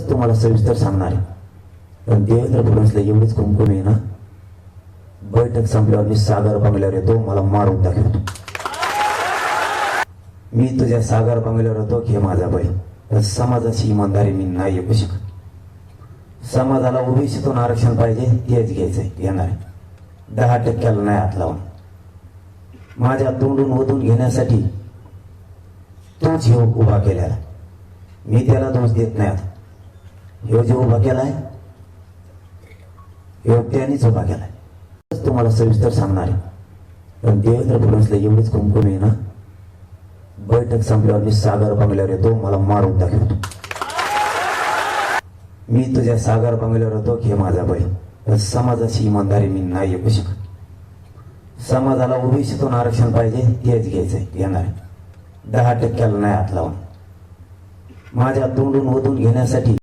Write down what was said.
सगळंच तुम्हाला सविस्तर सांगणार आहे. पण देवेंद्र फडणवीसला एवढीच कुंकुम आहे ना, बैठक संपल्यावर मी सागर बंगल्यावर येतो, मला मारून दाखवतो. मी तुझ्या सागर बंगल्यावर येतो हे माझा बैल. पण समाजाची इमानदारी मी नाही ऐकू शकत. समाजाला ओबीसीतून आरक्षण पाहिजे, तेच घ्यायचंय, घेणार आहे. 10% नाही हात लावून. माझ्या तोंडून ओतून घेण्यासाठी तोच हे उभा केलेला, मी त्याला दोष देत नाही. आता ह्यो जे उभा केलाय ह्यो त्यानेच उभा केलाय. तुम्हाला सविस्तर सांगणार आहे. पण देवेंद्र फडणवीसला एवढीच कुंकुम आहे ना, बैठक संपल्यावर मी सागर बंगल्यावर येतो, मला मारून दाखवतो. मी तुझ्या सागर बंगल्यावर येतो हे माझा बैल. पण समाजाची इमानदारी मी नाही ऐकू शकत. समाजाला ओबीसीतून आरक्षण पाहिजे, तेच घ्यायचंय, घेणार आहे. 10% नाही हात लावून. माझ्या तोंडून ओतून घेण्यासाठी